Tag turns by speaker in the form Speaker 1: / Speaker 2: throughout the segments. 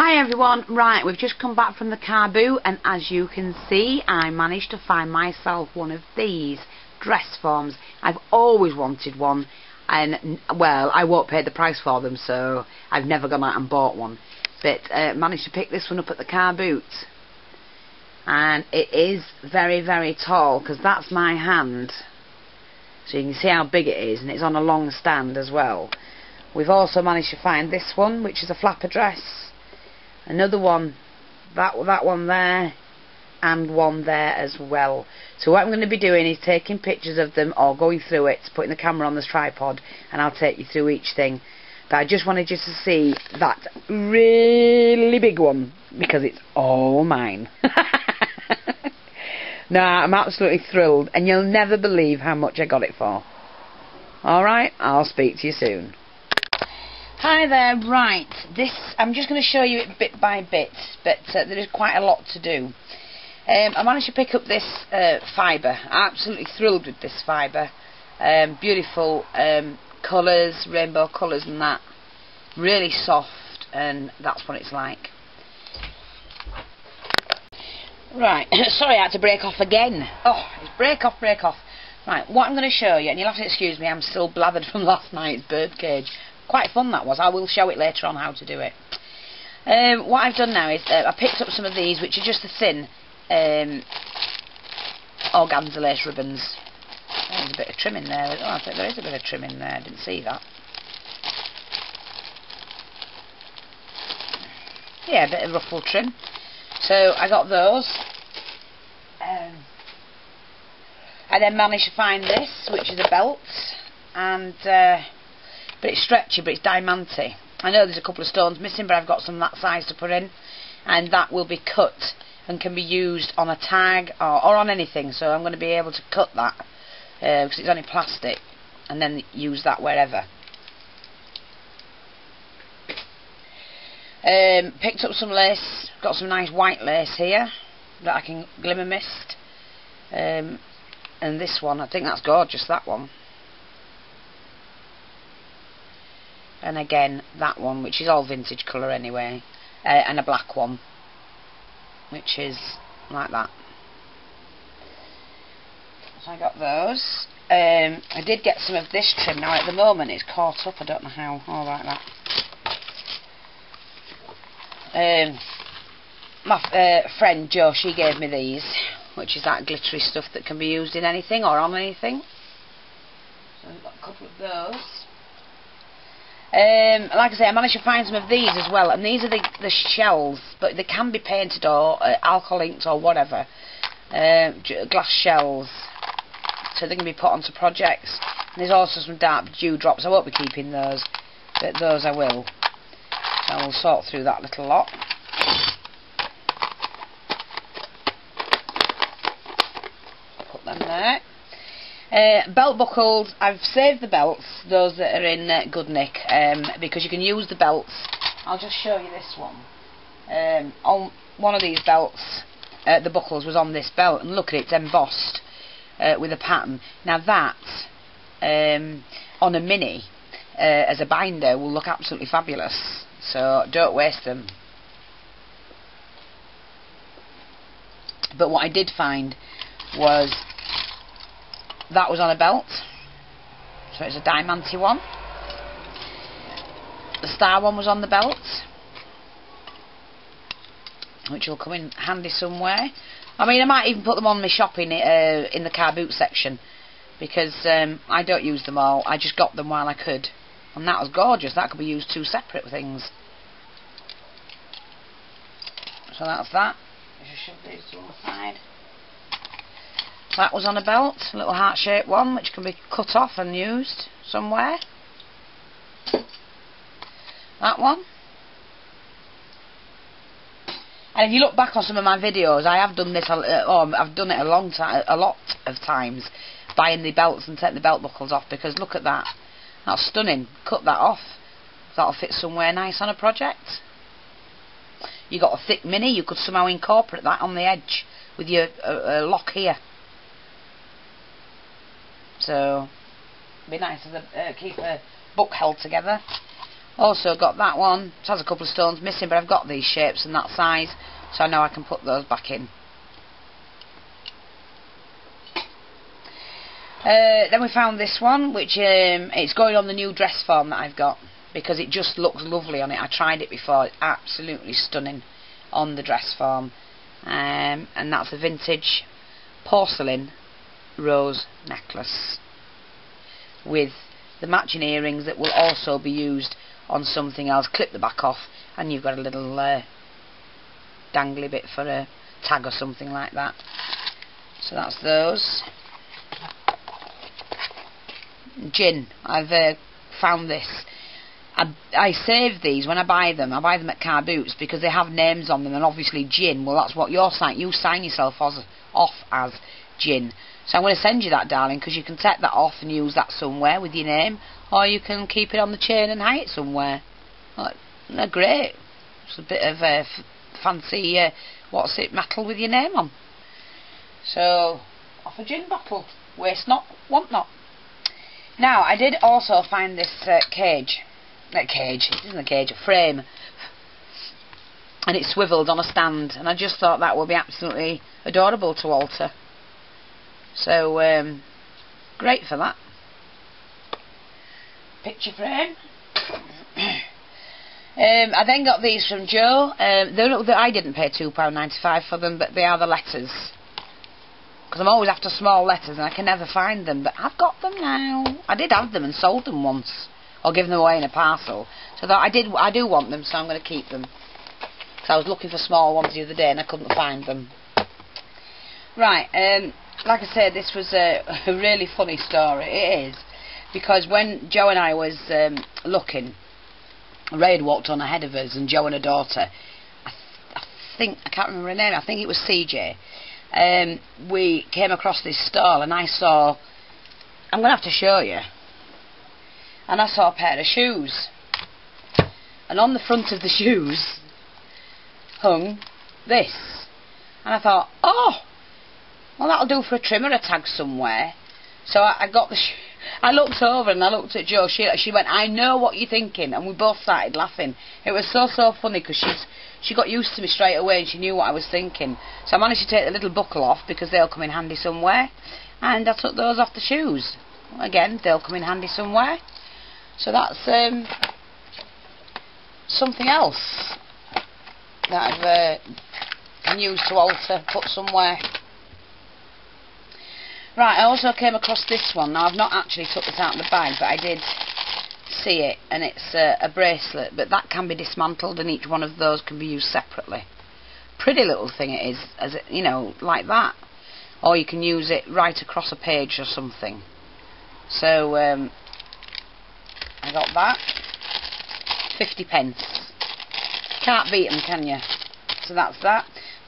Speaker 1: Hi everyone, right, we've just come back from the car boot, and as you can see I managed to find myself one of these dress forms. I've always wanted one, and well, I won't pay the price for them, so I've never gone out and bought one, but managed to pick this one up at the car boot, and it is very, very tall because that's my hand, so you can see how big it is, and it's on a long stand as well. We've also managed to find this one, which is a flapper dress. Another one, that one there, and one there as well. So what I'm going to be doing is taking pictures of them, or going through it, putting the camera on this tripod, and I'll take you through each thing. But I just wanted you to see that really big one, because it's all mine. No, I'm absolutely thrilled, and you'll never believe how much I got it for. Alright, I'll speak to you soon. Hi there, right, this, I'm just going to show you it bit by bit, but there is quite a lot to do. I managed to pick up this fibre. I'm absolutely thrilled with this fibre. Beautiful colours, rainbow colours and that. Really soft, and that's what it's like. Right, sorry I had to break off again. Oh, it's break off, break off. Right, what I'm going to show you, and you'll have to excuse me, I'm still blathered from last night's birdcage. Quite fun that was. I will show it later on how to do it. What I've done now is I picked up some of these, which are just the thin organza lace ribbons. There's a bit of trim in there. Oh, I think there is a bit of trim in there. I didn't see that. Yeah, a bit of ruffle trim. So I got those. I then managed to find this, which is a belt, and but it's stretchy, but it's diamante. I know there's a couple of stones missing, but I've got some that size to put in, and that will be cut and can be used on a tag or on anything. So I'm going to be able to cut that because it's only plastic, and then use that wherever. Picked up some lace. Got some nice white lace here that I can glimmer mist, and this one, I think that's gorgeous, that one. And again, that one, which is all vintage colour anyway, and a black one, which is like that. So I got those. I did get some of this trim. Now at the moment it's caught up, I don't know how. Oh, like that. My friend Jo, she gave me these, which is that glittery stuff that can be used in anything or on anything. So I've got a couple of those. Like I say, I managed to find some of these as well, and these are the shells, but they can be painted or alcohol inked or whatever. Glass shells, so they can be put onto projects. And there's also some dark dewdrops. I won't be keeping those, but those I will. So I will sort through that little lot. Put them there. Belt buckles, I've saved the belts, those that are in good nick, because you can use the belts. I'll just show you this one. On one of these belts, the buckles was on this belt, and look at it, it's embossed with a pattern. Now that, on a mini, as a binder, will look absolutely fabulous, so don't waste them. But what I did find was that was on a belt, so it's a diamante one. The star one was on the belt, which will come in handy somewhere. I mean, I might even put them on my shopping in the car boot section, because I don't use them all. I just got them while I could, and that was gorgeous. That could be used two separate things. So that's that. Just shove these to one side. That was on a belt, a little heart-shaped one, which can be cut off and used somewhere. That one. And if you look back on some of my videos, I have done this. I've done it a lot of times, buying the belts and taking the belt buckles off, because look at that. That's stunning. Cut that off. That'll fit somewhere nice on a project. You got a thick mini. You could somehow incorporate that on the edge with your lock here. So, it'd be nice to keep a book held together. Also got that one. It has a couple of stones missing, but I've got these shapes and that size, so I know I can put those back in. Then we found this one, which it's going on the new dress form that I've got, because it just looks lovely on it. I tried it before, it's absolutely stunning on the dress form. And that's a vintage porcelain rose necklace with the matching earrings that will also be used on something else. Clip the back off and you've got a little dangly bit for a tag or something like that. So that's those. Gin, I've found this. I save these when I buy them. I buy them at Car Boots because they have names on them, and obviously gin, well, that's what you sign yourself off as gin. So I'm going to send you that, darling, because you can take that off and use that somewhere with your name, or you can keep it on the chain and hide it somewhere. Well, they're great. It's a bit of a fancy what's it, metal with your name on. So off a gin bottle, waste not, want not. Now I did also find this cage. Not cage, it isn't a cage, a frame, and it's swiveled on a stand, and I just thought that would be absolutely adorable to alter. So great for that. Picture frame. I then got these from Joe. I didn't pay £2.95 for them, but they are the letters, because I'm always after small letters and I can never find them, but I've got them now. I did have them and sold them once, or given them away in a parcel. So I do want them, so I'm going to keep them. So I was looking for small ones the other day and I couldn't find them. Right, like I said, this was a really funny story. It is, because when Joe and I was looking, Ray had walked on ahead of us, and Joe and her daughter, I can't remember her name, I think it was CJ. We came across this stall and I saw, I'm going to have to show you, and I saw a pair of shoes, and on the front of the shoes hung this, and I thought, oh, well, that'll do for a trim or a tag somewhere. So I got the I looked over and I looked at Jo. She went, I know what you're thinking, and we both started laughing. It was so funny, because she got used to me straight away and she knew what I was thinking. So I managed to take the little buckle off, because they'll come in handy somewhere, and I took those off the shoes. Again, they'll come in handy somewhere. So that's something else that I've can use to alter, put somewhere. Right, I also came across this one. Now, I've not actually took this out of the bag, but I did see it, and it's a bracelet, but that can be dismantled, and each one of those can be used separately. Pretty little thing it is, as it, you know, like that. Or you can use it right across a page or something. So I got that. 50p. Can't beat them, can you? So that's that.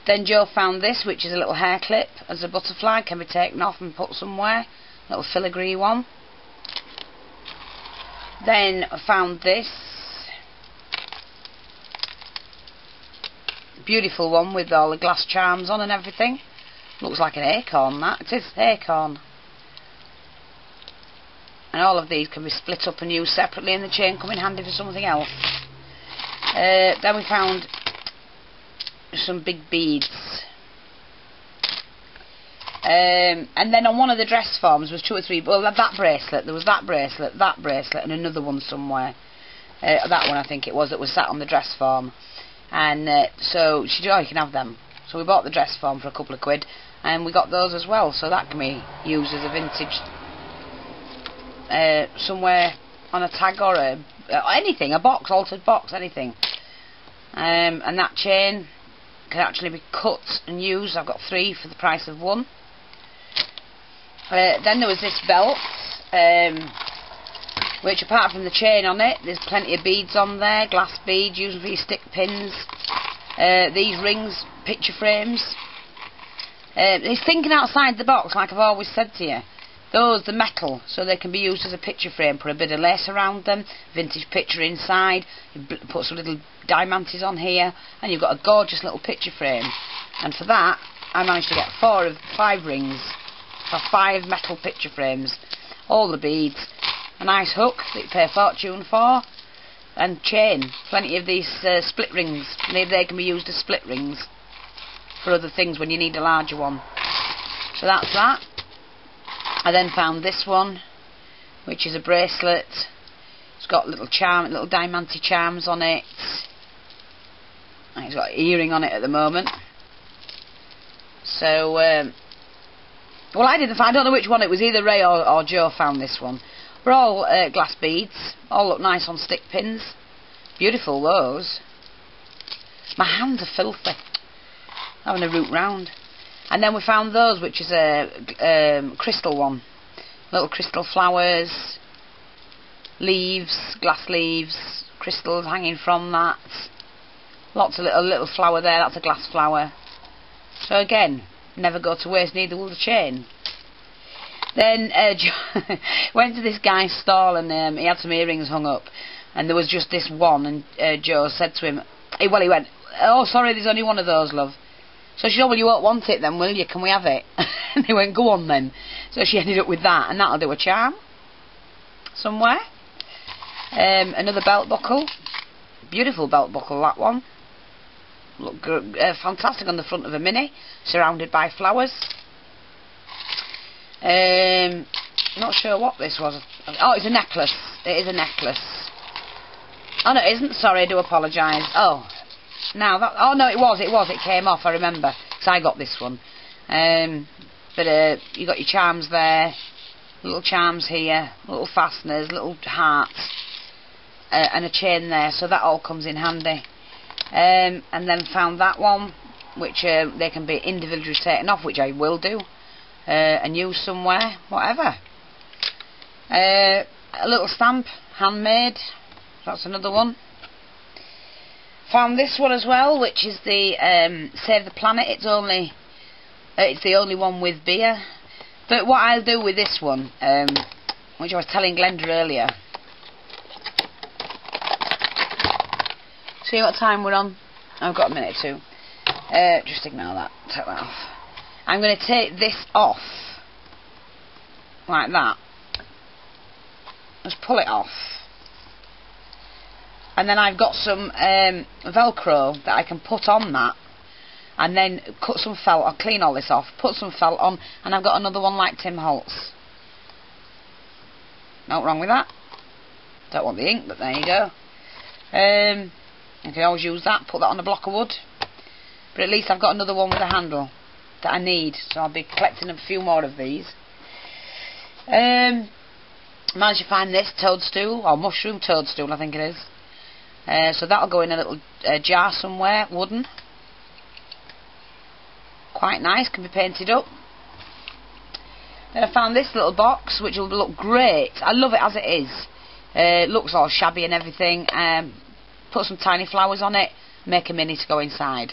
Speaker 1: Then Joe found this, which is a little hair clip as a butterfly, can be taken off and put somewhere. Little filigree one. Then I found this beautiful one with all the glass charms on and everything. Looks like an acorn, that. It is acorn. And all of these can be split up and used separately, and the chain come in handy for something else. Then we found some big beads. And then on one of the dress forms was 2 or 3, well, that bracelet, there was that bracelet, and another one somewhere. That one, I think it was, that was sat on the dress form. And so she said, oh, you can have them. So we bought the dress form for a couple of quid, and we got those as well, so that can be used as a vintage somewhere on a tag or anything, a box, altered box, anything. And that chain can actually be cut and used. I've got 3 for the price of 1. Then there was this belt, which apart from the chain on it, there's plenty of beads on there, glass beads, used for your stick pins. These rings, picture frames. It's thinking outside the box, like I've always said to you. Those, the metal, so they can be used as a picture frame. Put a bit of lace around them, vintage picture inside, you put some little diamantes on here, and you've got a gorgeous little picture frame. And for that, I managed to get 4 of 5 rings for 5 metal picture frames. All the beads, a nice hook that you pay a fortune for, and chain. Plenty of these split rings. They can be used as split rings for other things when you need a larger one. So that's that. I then found this one, which is a bracelet. It's got little diamante charms on it. And it's got an earring on it at the moment. So, well, I don't know which one. It was either Ray or Joe found this one. They're all glass beads. All look nice on stick pins. Beautiful, those. My hands are filthy. Having a root round. And then we found those, which is a crystal one. Little crystal flowers, leaves, glass leaves, crystals hanging from that. Lots of little flower there. That's a glass flower. So again, never go to waste, neither will the chain. Then went to this guy's stall, and he had some earrings hung up, and there was just this one, and Joe said to him, he went, "Oh, sorry, there's only one of those, love." So she said, "Well, you won't want it then, will you? Can we have it?" And he went, "Go on then." So she ended up with that, and that'll do a charm somewhere. Another belt buckle. Beautiful belt buckle, that one. Look fantastic on the front of a Mini, surrounded by flowers. Not sure what this was. Oh, it's a necklace. It is a necklace. Oh no, it isn't. Sorry, I do apologise. Oh, now that. Oh no, it was. It came off. I remember. So I got this one. But you got your charms there. Little charms here. Little fasteners. Little hearts. And a chain there. So that all comes in handy. And then found that one, which they can be individually taken off, which I will do. And use somewhere, whatever. A little stamp, handmade. That's another one. Found this one as well, which is the Save the Planet. It's the only one with beer. But what I'll do with this one, which I was telling Glenda earlier. See what time we're on? I've got a minute or two. Just ignore that. Take that off. I'm going to take this off, like that. Just pull it off. And then I've got some Velcro that I can put on that. And then cut some felt. I'll clean all this off. Put some felt on. And I've got another one like Tim Holtz. Nothing wrong with that. Don't want the ink, but there you go. You can always use that. Put that on a block of wood. But at least I've got another one with a handle that I need, so I'll be collecting a few more of these. Managed to find this toadstool, or mushroom toadstool I think it is. So that'll go in a little jar somewhere, wooden. Quite nice, can be painted up. Then I found this little box, which will look great. I love it as it is. It looks all shabby and everything. Put some tiny flowers on it, make a mini to go inside.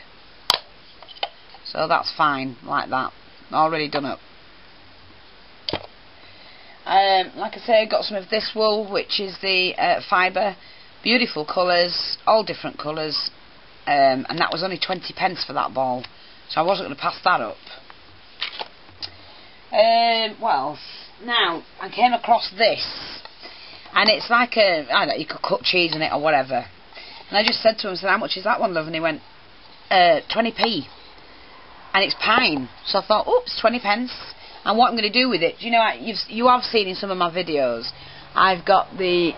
Speaker 1: So that's fine, like that. Already done up. Like I say, I got some of this wool, which is the fibre. Beautiful colours, all different colours. And that was only 20p for that ball. So I wasn't going to pass that up. Well, now, I came across this. And it's like I don't know, you could cut cheese in it or whatever. And I just said to him, how much is that one, love? And he went, 20p. And it's pine. So I thought, oops, 20p. And what I'm going to do with it, you know, you have seen in some of my videos, I've got the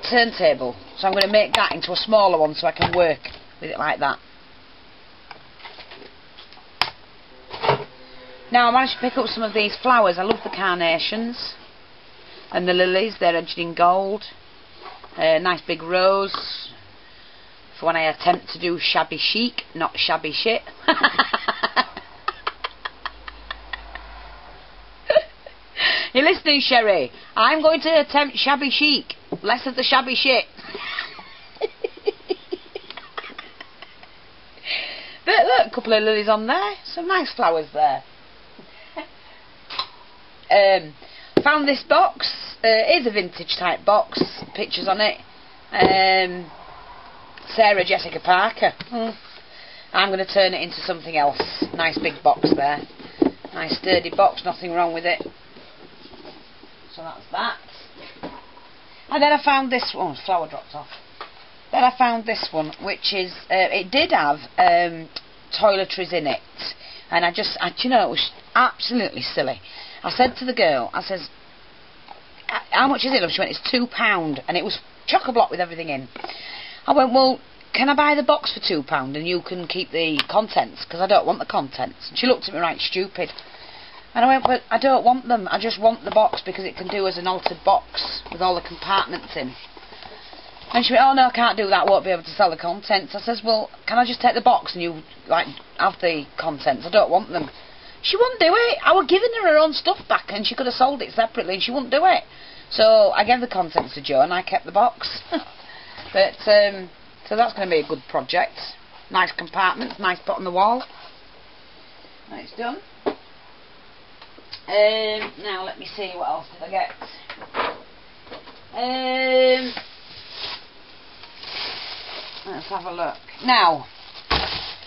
Speaker 1: turntable. So I'm going to make that into a smaller one so I can work with it like that. Now I managed to pick up some of these flowers. I love the carnations and the lilies. They're edged in gold. Nice big rose for when I attempt to do shabby chic, not shabby shit. You're listening, Sherry? I'm going to attempt shabby chic, less of the shabby shit. But look, a couple of lilies on there, some nice flowers there. Found this box. It is a vintage type box. Pictures on it. Sarah Jessica Parker. I'm going to turn it into something else. Nice big box there. Nice sturdy box. Nothing wrong with it. So that's that. And then I found this one. Oh, flower dropped off. Then I found this one, which is, it did have toiletries in it. And do you know, it was absolutely silly. I said to the girl, I says, how much is it? She went, it's £2. And it was chock-a-block with everything in. I went, well, can I buy the box for £2 and you can keep the contents? Because I don't want the contents. And she looked at me right stupid. And I went, but I don't want them. I just want the box because it can do as an altered box with all the compartments in. And she went, oh no, I can't do that. I won't be able to sell the contents. I says, well, can I just take the box and you like have the contents? I don't want them. She wouldn't do it. I was giving her own stuff back and she could have sold it separately and she wouldn't do it. So I gave the contents to Jo and I kept the box. But so that's going to be a good project. Nice compartments, nice put on the wall. And it's done. Now let me see, what else did I get? Let's have a look. Now,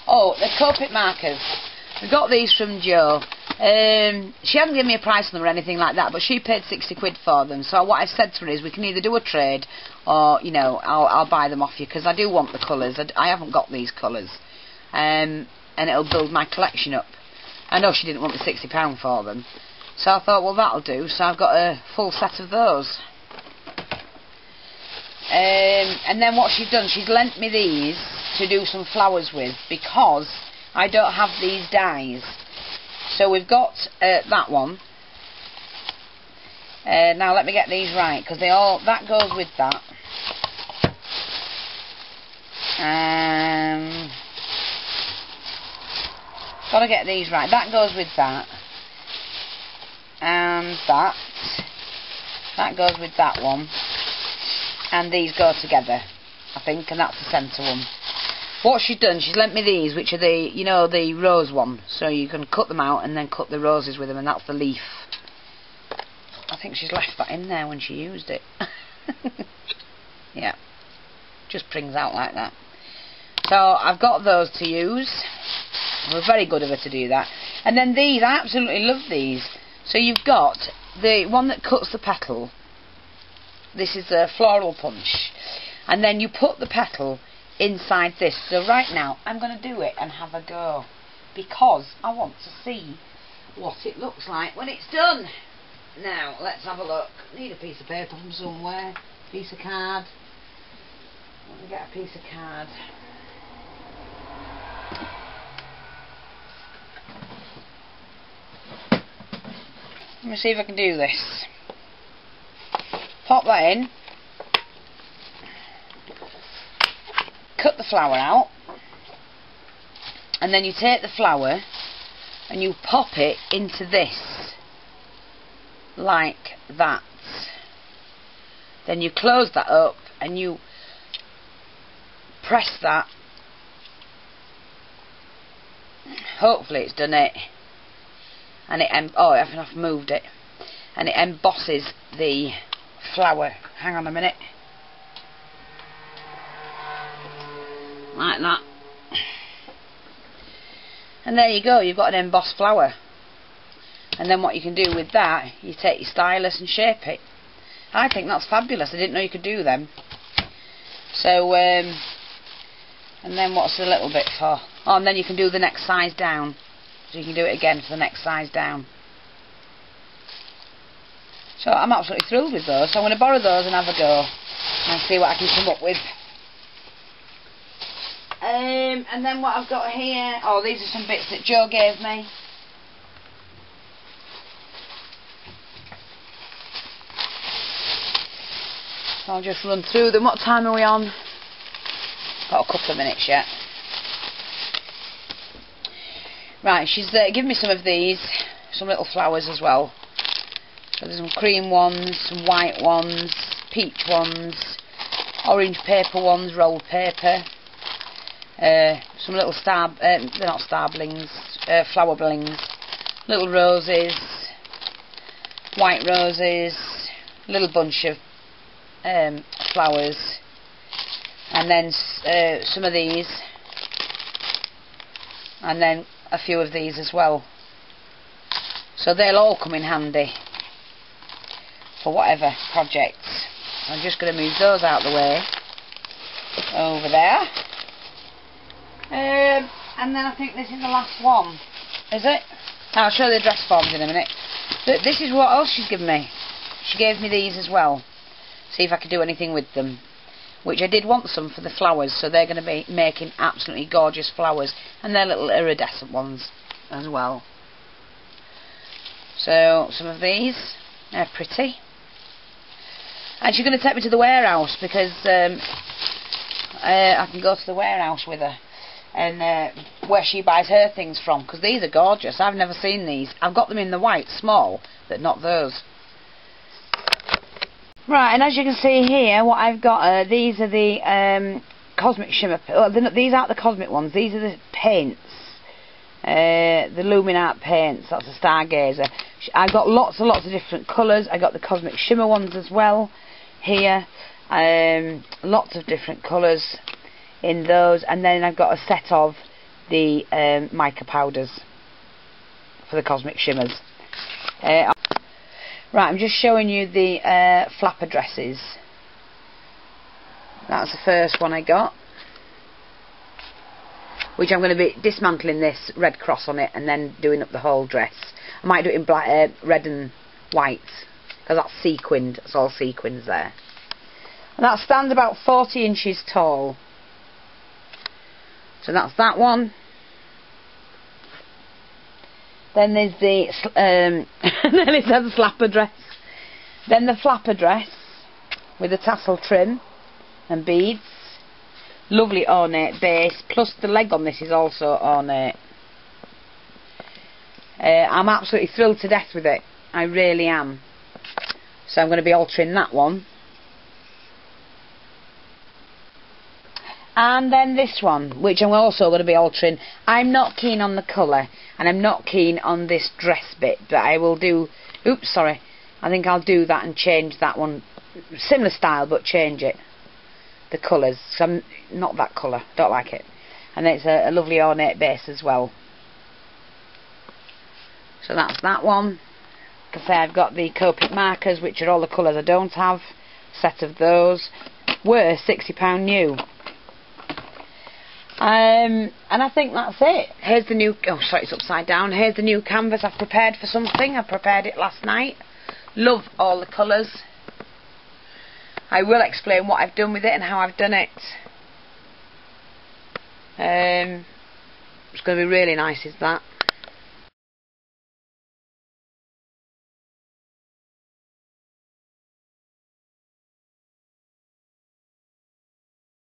Speaker 1: oh, the Copic markers. We got these from Jo. She hadn't given me a price on them or anything like that, but she paid 60 quid for them. So what I've said to her is we can either do a trade or, you know, I'll buy them off you because I do want the colours. I haven't got these colours. And it'll build my collection up. I know she didn't want the £60 for them. So I thought, well, that'll do. So I've got a full set of those. And then what she's done, she's lent me these to do some flowers with because I don't have these dies. So we've got that one. Now let me get these right because that goes with that. Gotta get these right. That goes with that. And that goes with that one. And these go together, I think, and that's the centre one. What she's done, she's lent me these, which are the, you know, the rose one. So you can cut them out and then cut the roses with them, and that's the leaf. I think she's left that in there when she used it. Yeah, just brings out like that. So I've got those to use. It was very good of her to do that. And then these, I absolutely love these. So you've got the one that cuts the petal. This is a floral punch. And then you put the petal inside this. So right now I'm going to do it and have a go because I want to see what it looks like when it's done. Now let's have a look. Need a piece of paper from somewhere. Piece of card. Let me get a piece of card. Let me see if I can do this. Pop that in. Cut the flower out. And then you take the flower and you pop it into this. Like that. Then you close that up and you press that. Hopefully it's done it. And it I've moved it. And it embosses the flower. Hang on a minute. Like that. And there you go, you've got an embossed flower. And then what you can do with that, you take your stylus and shape it. I think that's fabulous. I didn't know you could do them. So and then what's the little bit for? Oh, and then you can do the next size down. So you can do it again for the next size down. So I'm absolutely thrilled with those. So I'm going to borrow those and have a go and see what I can come up with. And then what I've got here, oh, these are some bits that Jo gave me. So I'll just run through them. What time are we on? Got a couple of minutes yet. Right, she's given me some of these, some little flowers as well. So there's some cream ones, some white ones, peach ones, orange paper ones, rolled paper. Some little they're not starblings, flower blings, little roses, white roses, a little bunch of flowers, and then some of these, and then a few of these as well. So they'll all come in handy for whatever projects. I'm just going to move those out of the way over there. And then I think this is the last one. Is it? I'll show you the dress forms in a minute. But this is what else she's given me. She gave me these as well. See if I could do anything with them. Which I did want some for the flowers, so they're going to be making absolutely gorgeous flowers. And they're little iridescent ones as well. So, some of these are pretty. And she's going to take me to the warehouse because I can go to the warehouse with her. And where she buys her things from, because these are gorgeous. I've never seen these. I've got them in the white, small, but not those. Right, and as you can see here, what I've got, these are the Cosmic Shimmer, these aren't the Cosmic ones, these are the paints, the Luminart paints, that's a Stargazer. I've got lots and lots of different colours. I got the Cosmic Shimmer ones as well, here, lots of different colours in those, and then I've got a set of the mica powders for the Cosmic Shimmers. Right, I'm just showing you the flapper dresses. That's the first one I got, which I'm going to be dismantling this red cross on it and then doing up the whole dress. I might do it in black, red and white, because that's sequined, it's all sequins there. And that stands about 40 inches tall. So that's that one. Then there's the then it says slapper dress. Then the flapper dress with the tassel trim and beads. Lovely ornate base. Plus the leg on this is also ornate. I'm absolutely thrilled to death with it. I really am. So I'm going to be altering that one. And then this one, which I'm also going to be altering. I'm not keen on the colour, and I'm not keen on this dress bit, but I will do, oops, sorry, I think I'll do that and change that one, similar style, but change it, the colours, so I'm not that colour, don't like it. And it's a lovely ornate base as well. So that's that one. Like I say, I've got the Copic markers, which are all the colours I don't have, set of those, were £60 new. And I think that's it. Here's the new, oh sorry, it's upside down. Here's the new canvas I've prepared for something. I prepared it last night. Love all the colours. I will explain what I've done with it and how I've done it. It's going to be really nice, is that?